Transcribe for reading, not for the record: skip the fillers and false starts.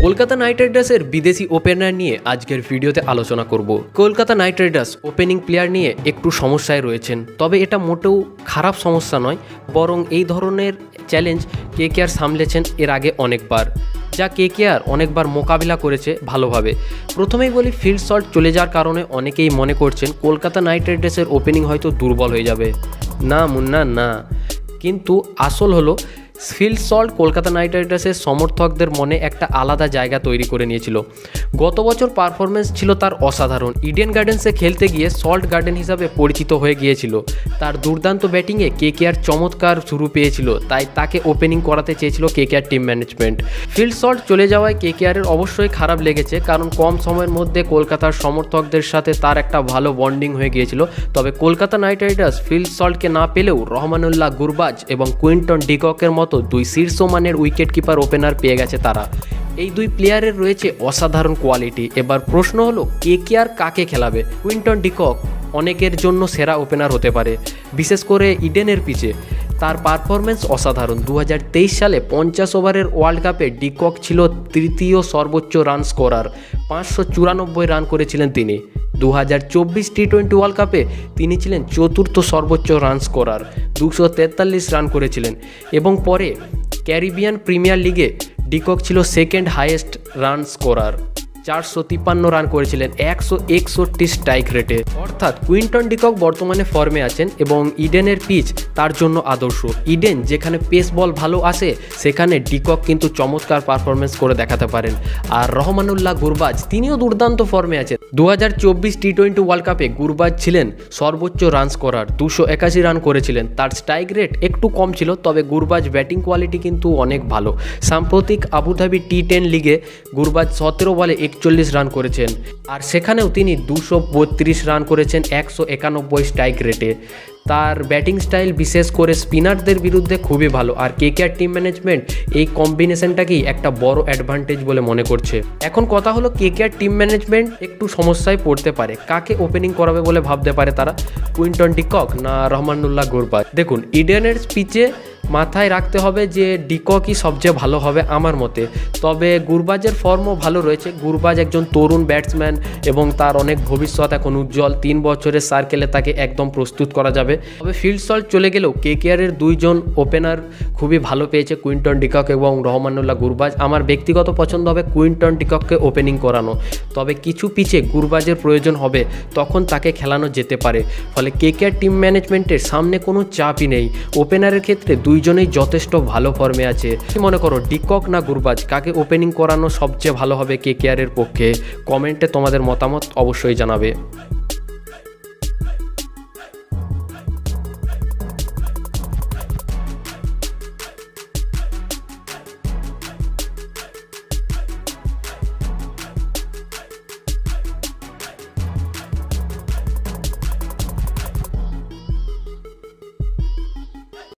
Kolkata night রাইডার্সের বিদেশি opener নিয়ে আজকের ভিডিওতে আলোচনা করব। Kolkata night Riders opening player নিয়ে একটু সমস্যায় রয়েছেন, তবে এটা মোটেও খারাপ সমস্যা নয়, বরং এই ধরনের চ্যালেঞ্জ কেকেআর সামলেছেন এর আগে অনেকবার, যা কেকেআর অনেকবার মোকাবিলা করেছে ভালোভাবে। প্রথমেই বলি, ফিল্ড শট চলে যাওয়ার কারণে অনেকেই মনে করছেন কলকাতা নাইট রাইডার্সের ওপেনিং হয়তো দুর্বল হয়ে যাবে। না মুন্না না, কিন্তু আসল হলো ফিল্ড সল্ট কলকাতা নাইট রাইডার্সের সমর্থকদের মনে একটা আলাদা জায়গা তৈরি করে নিয়েছিল। গত বছর পারফরমেন্স ছিল তার অসাধারণ। ইডেন গার্ডেন্সে খেলতে গিয়ে সল্ট গার্ডেন হিসাবে পরিচিত হয়ে গিয়েছিল। তার দুর্দান্ত ব্যাটিংয়ে কেকেআর চমৎকার শুরু পেয়েছিল, তাই তাকে ওপেনিং করাতে চেয়েছিল KKR team management. Field salt চলে যাওয়ায় কেকেআরের অবশ্যই খারাপ লেগেছে, কারণ কম সময়ের মধ্যে কলকাতার সমর্থকদের সাথে তার একটা ভালো বন্ডিং হয়ে গিয়েছিল। তবে কলকাতা নাইট রাইডার্স ফিল্ড সল্টকে না পেলেও রহমানুল্লাহ গুরবাজ এবং কুইন্টন ডিককের মতো দুই শীর্ষমানের উইকেট কিপার ওপেনার পেয়ে গেছে তারা। এই দুই প্লেয়ারের রয়েছে অসাধারণ কোয়ালিটি। এবার প্রশ্ন হলো কেকেআর কাকে খেলাবে। কুইন্টন ডিকক অনেকের জন্য সেরা ওপেনার হতে পারে, বিশেষ করে ইডেনের পিচে তার পারফরমেন্স অসাধারণ। 2023 সালে 50 ওভারের ওয়ার্ল্ড কাপে ডিকক ছিল তৃতীয় সর্বোচ্চ রান স্কোরার, 594 রান করেছিলেন তিনি। 2024 টি-20 ওয়ার্ল্ড কাপে তিনি ছিলেন চতুর্থ সর্বোচ্চ রান স্কোরার, 243 রান করেছিলেন। এবং পরে ক্যারিবিয়ান প্রিমিয়ার লিগে ডিকক ছিল second highest run scorer, 453 run করেছিলেন 161 স্ট্রাইক রেটে। অর্থাৎ কুইন্টন ডিকক বর্তমানে ফর্মে আছেন এবং ইডেনের পিচ তার জন্য আদর্শ। ইডেন যেখানে পেস বল ভালো আসে, সেখানে ডিকক কিন্তু চমৎকার পারফরমেন্স করে দেখাতে পারেন। আর রহমানুল্লাহ গুরবাজ তিনিও দুর্দান্ত ফর্মে আছেন। 2024 টি-20 ওয়ার্ল্ড কাপে গুরবাজ ছিলেন সর্বোচ্চ রান স্কোরার, 281 রান করেছিলেন। তার স্ট্রাইক রেট একটু কম ছিল, তবে গুরবাজ ব্যাটিং কোয়ালিটি কিন্তু অনেক ভালো। সাম্প্রতিক আবুধাবি টি10 লিগে গুরবাজ 17 বলে 41 রান করেছেন, আর সেখানেও তিনি 232 রান করেছেন 191 স্ট্রাইক রেটে। তার ব্যাটিং স্টাইল বিশেষ করে স্পিনারদের বিরুদ্ধে খুবই ভালো, আর কেকেআর টিম ম্যানেজমেন্ট এই কম্বিনেশনটাকেই একটা বড় অ্যাডভান্টেজ বলে মনে করছে। এখন কথা হলো কেকেআর টিম ম্যানেজমেন্ট একটু সমস্যায় পড়তে পারে। কাকে ওপেনিং করাবে বলে ভাবতে পারে তারা, কুইন্টন ডিকক না রহমানুল্লাহ গুরবাজ? দেখুন, ইডেনের পিচে মাথায় রাখতে হবে যে ডিককই সবচেয়ে ভালো হবে আমার মতে। তবে গুরবাজের ফর্মও ভালো রয়েছে। গুরবাজ একজন তরুণ ব্যাটসম্যান এবং তার অনেক ভবিষ্যৎ এখন উজ্জ্বল। 3 বছরের সার্কেলে তাকে একদম প্রস্তুত করা যাবে। তবে ফিল্ড সল্ট চলে গেলেও কেকেআরের দুইজন ওপেনার খুবই ভালো পেয়েছে, কুইন্টন ডিকক এবং রহমানুল্লাহ গুরবাজ। আমার ব্যক্তিগত পছন্দ হবে কুইন্টন ডিকককে ওপেনিং করানো, তবে কিছু পিচে গুরবাজের প্রয়োজন হবে, তখন তাকে খেলানো যেতে পারে। ফলে কেকেআর টিম ম্যানেজমেন্টের সামনে কোনো চাপই নেই। ওপেনারের ক্ষেত্রে দুইজনেই যথেষ্ট ভালো ফর্মে আছে। মনে করো ডিকক না গুরবাজ, কাকে ওপেনিং করানো সবচেয়ে ভালো হবে কেকেআরের পক্ষে? কমেন্টে তোমাদের মতামত অবশ্যই জানাবে।